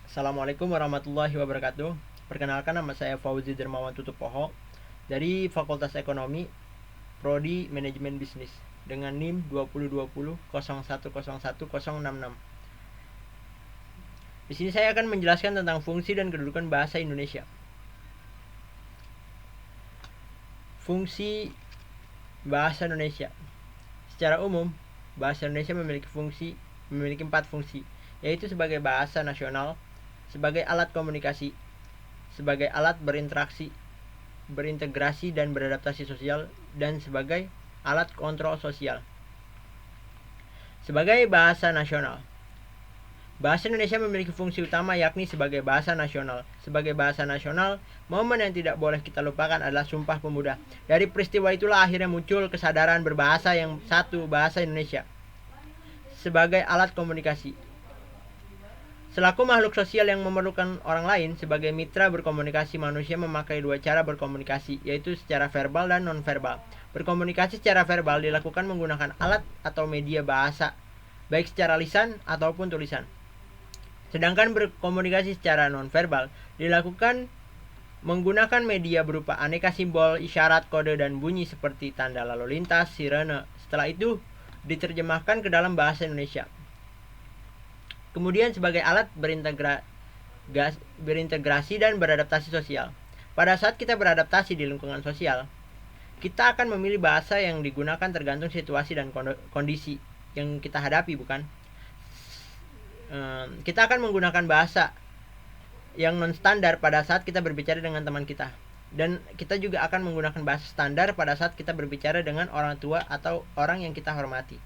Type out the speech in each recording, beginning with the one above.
Assalamualaikum warahmatullahi wabarakatuh. Perkenalkan, nama saya Fauzi Dermawan Tutupoho dari Fakultas Ekonomi, Prodi Manajemen Bisnis dengan NIM 2020 0101 066. Di sini saya akan menjelaskan tentang fungsi dan kedudukan bahasa Indonesia. Fungsi bahasa Indonesia. Secara umum, bahasa Indonesia memiliki 4 fungsi, yaitu sebagai bahasa nasional, sebagai alat komunikasi, sebagai alat berintegrasi dan beradaptasi sosial, dan sebagai alat kontrol sosial. Sebagai bahasa nasional, bahasa Indonesia memiliki fungsi utama, yakni sebagai bahasa nasional. Sebagai bahasa nasional, momen yang tidak boleh kita lupakan adalah Sumpah Pemuda. Dari peristiwa itulah akhirnya muncul kesadaran berbahasa yang satu, bahasa Indonesia. Sebagai alat komunikasi, selaku makhluk sosial yang memerlukan orang lain, sebagai mitra berkomunikasi, manusia memakai 2 cara berkomunikasi, yaitu secara verbal dan non-verbal. Berkomunikasi secara verbal dilakukan menggunakan alat atau media bahasa, baik secara lisan ataupun tulisan. Sedangkan berkomunikasi secara non-verbal dilakukan menggunakan media berupa aneka simbol, isyarat, kode, dan bunyi seperti tanda lalu lintas, sirene. Setelah itu diterjemahkan ke dalam bahasa Indonesia. Kemudian sebagai alat berintegrasi dan beradaptasi sosial. Pada saat kita beradaptasi di lingkungan sosial, kita akan memilih bahasa yang digunakan tergantung situasi dan kondisi yang kita hadapi, bukan? Kita akan menggunakan bahasa yang non standar pada saat kita berbicara dengan teman kita, dan kita juga akan menggunakan bahasa standar pada saat kita berbicara dengan orang tua atau orang yang kita hormati.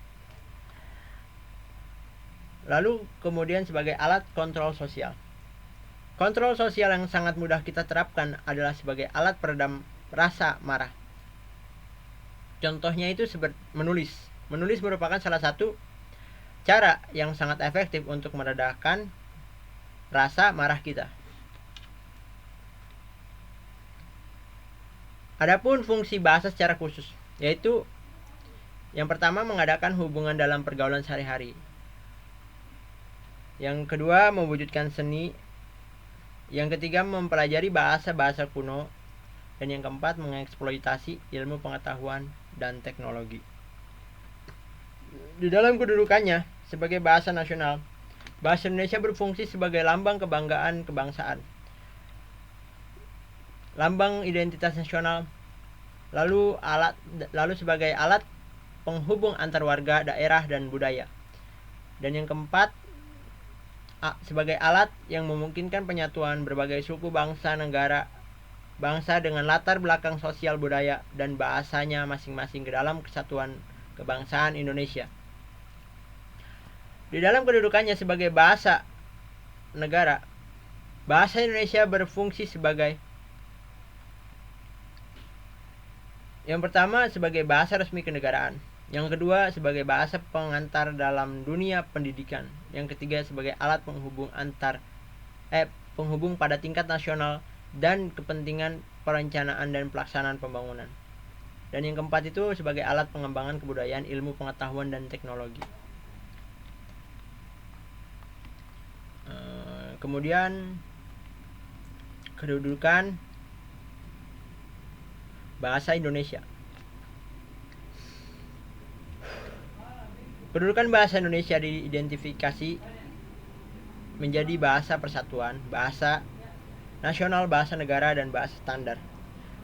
Lalu kemudian sebagai alat kontrol sosial. Kontrol sosial yang sangat mudah kita terapkan adalah sebagai alat peredam rasa marah. Contohnya itu seperti menulis. Menulis merupakan salah satu cara yang sangat efektif untuk meredakan rasa marah kita. Adapun fungsi bahasa secara khusus, yaitu yang pertama mengadakan hubungan dalam pergaulan sehari-hari. Yang kedua mewujudkan seni. Yang ketiga mempelajari bahasa-bahasa kuno. Dan yang keempat mengeksploitasi ilmu pengetahuan dan teknologi. Di dalam kedudukannya sebagai bahasa nasional, bahasa Indonesia berfungsi sebagai lambang kebanggaan kebangsaan, lambang identitas nasional, lalu sebagai alat penghubung antar warga, daerah, dan budaya. Dan yang keempat, sebagai alat yang memungkinkan penyatuan berbagai suku, bangsa dengan latar belakang sosial, budaya, dan bahasanya masing-masing ke dalam kesatuan kebangsaan Indonesia. Di dalam kedudukannya sebagai bahasa negara, bahasa Indonesia berfungsi sebagai yang pertama sebagai bahasa resmi kenegaraan, yang kedua sebagai bahasa pengantar dalam dunia pendidikan, yang ketiga sebagai alat penghubung pada tingkat nasional dan kepentingan perencanaan dan pelaksanaan pembangunan. Dan yang keempat itu sebagai alat pengembangan kebudayaan, ilmu pengetahuan, dan teknologi. Kemudian kedudukan bahasa Indonesia. Kedudukan bahasa Indonesia diidentifikasi menjadi bahasa persatuan, bahasa nasional, bahasa negara, dan bahasa standar.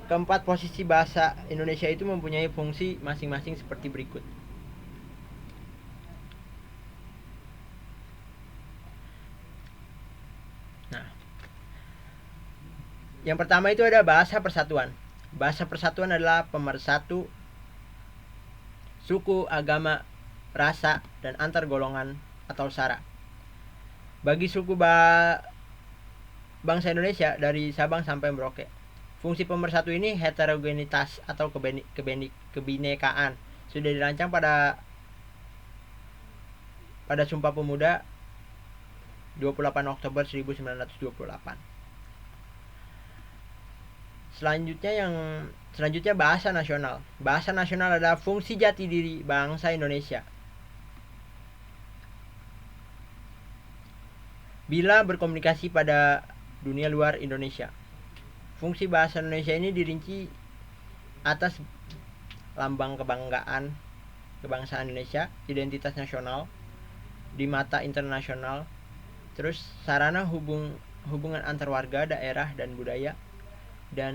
Keempat posisi bahasa Indonesia itu mempunyai fungsi masing-masing seperti berikut. Nah, yang pertama itu ada bahasa persatuan. Bahasa persatuan adalah pemersatu suku, agama, rasa, dan antar golongan atau sara. Bagi suku bangsa Indonesia dari Sabang sampai Merauke, fungsi pemersatu ini heterogenitas atau kebinekaan sudah dirancang pada Sumpah Pemuda 28 Oktober 1928. Selanjutnya bahasa nasional. Bahasa nasional adalah fungsi jati diri bangsa Indonesia. bila berkomunikasi pada dunia luar Indonesia. Fungsi bahasa Indonesia ini dirinci atas lambang kebanggaan kebangsaan Indonesia, identitas nasional di mata internasional, terus sarana hubungan antar warga, daerah, dan budaya, dan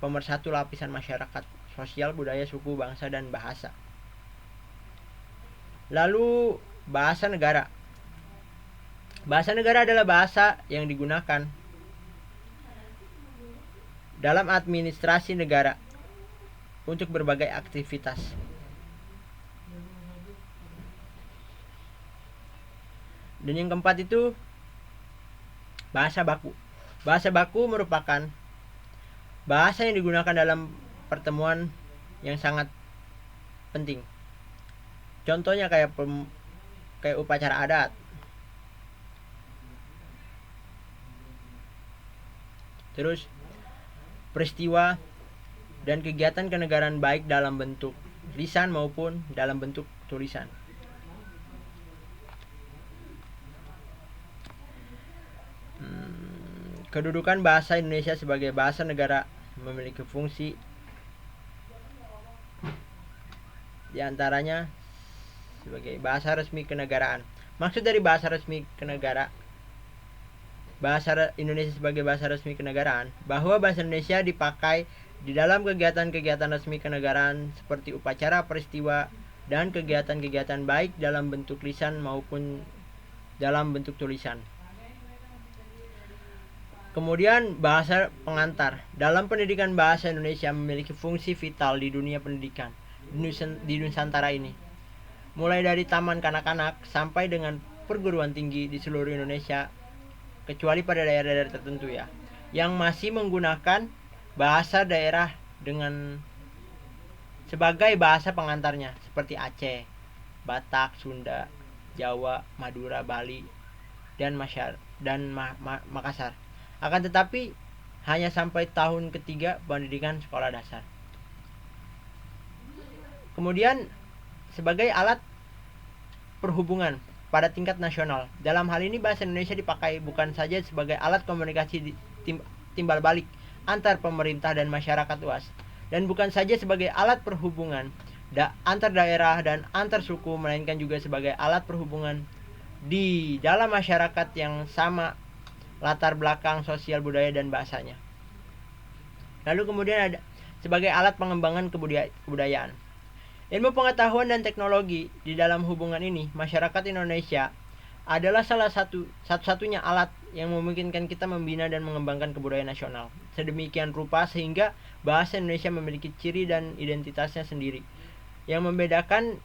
pemersatu lapisan masyarakat, sosial, budaya, suku, bangsa, dan bahasa. Lalu bahasa negara. Bahasa negara adalah bahasa yang digunakan dalam administrasi negara untuk berbagai aktivitas. Dan yang keempat itu bahasa baku. Bahasa baku merupakan bahasa yang digunakan dalam pertemuan yang sangat penting. Contohnya kayak upacara adat. Terus peristiwa dan kegiatan kenegaraan baik dalam bentuk lisan maupun dalam bentuk tulisan. Kedudukan bahasa Indonesia sebagai bahasa negara memiliki fungsi diantaranya sebagai bahasa resmi kenegaraan. Maksud dari bahasa resmi kenegara, bahasa Indonesia sebagai bahasa resmi kenegaraan, bahwa bahasa Indonesia dipakai di dalam kegiatan-kegiatan resmi kenegaraan seperti upacara, peristiwa, dan kegiatan-kegiatan baik dalam bentuk lisan maupun dalam bentuk tulisan. Kemudian bahasa pengantar. Dalam pendidikan bahasa Indonesia memiliki fungsi vital di dunia pendidikan di Nusantara ini. Mulai dari taman kanak-kanak sampai dengan perguruan tinggi di seluruh Indonesia, kecuali pada daerah-daerah tertentu ya, yang masih menggunakan bahasa daerah dengan sebagai bahasa pengantarnya seperti Aceh, Batak, Sunda, Jawa, Madura, Bali, dan Makassar. Akan tetapi hanya sampai tahun ketiga pendidikan sekolah dasar. Kemudian sebagai alat perhubungan pada tingkat nasional. Dalam hal ini bahasa Indonesia dipakai bukan saja sebagai alat komunikasi timbal balik antar pemerintah dan masyarakat luas, dan bukan saja sebagai alat perhubungan antar daerah dan antar suku, melainkan juga sebagai alat perhubungan di dalam masyarakat yang sama latar belakang sosial, budaya, dan bahasanya. Lalu kemudian ada sebagai alat pengembangan kebudayaan. Ilmu pengetahuan dan teknologi di dalam hubungan ini, masyarakat Indonesia adalah satu-satunya alat yang memungkinkan kita membina dan mengembangkan kebudayaan nasional sedemikian rupa sehingga bahasa Indonesia memiliki ciri dan identitasnya sendiri. Yang membedakannya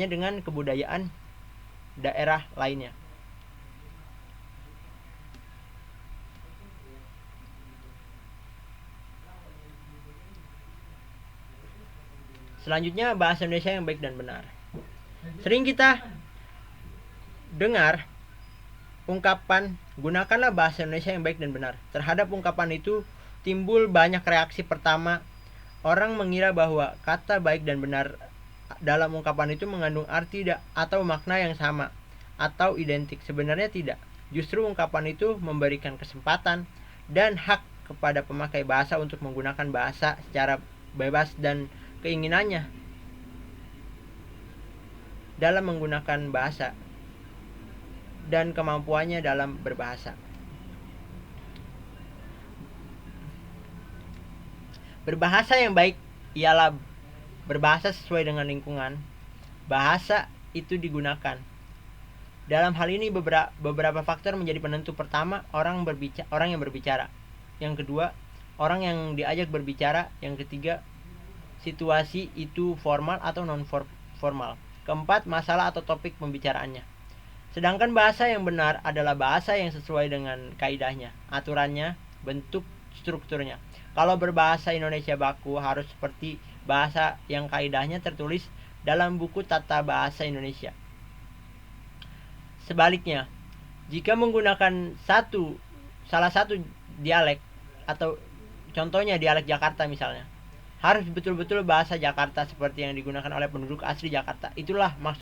dengan kebudayaan daerah lainnya. Selanjutnya, bahasa Indonesia yang baik dan benar. Sering kita dengar ungkapan gunakanlah bahasa Indonesia yang baik dan benar. Terhadap ungkapan itu timbul banyak reaksi. Pertama, orang mengira bahwa kata baik dan benar dalam ungkapan itu mengandung arti atau makna yang sama atau identik. Sebenarnya tidak. Justru ungkapan itu memberikan kesempatan dan hak kepada pemakai bahasa untuk menggunakan bahasa secara bebas dan keinginannya dalam menggunakan bahasa dan kemampuannya dalam berbahasa. Berbahasa yang baik ialah berbahasa sesuai dengan lingkungan bahasa itu digunakan. Dalam hal ini beberapa faktor menjadi penentu. Pertama, orang yang berbicara. Yang kedua, orang yang diajak berbicara. Yang ketiga, situasi itu formal atau non formal. Keempat, masalah atau topik pembicaraannya. Sedangkan bahasa yang benar adalah bahasa yang sesuai dengan kaidahnya, aturannya, bentuk, strukturnya. Kalau berbahasa Indonesia baku harus seperti bahasa yang kaidahnya tertulis dalam buku tata bahasa Indonesia. Sebaliknya, jika menggunakan salah satu dialek atau contohnya dialek Jakarta misalnya, harus betul-betul bahasa Jakarta seperti yang digunakan oleh penduduk asli Jakarta. Itulah maksud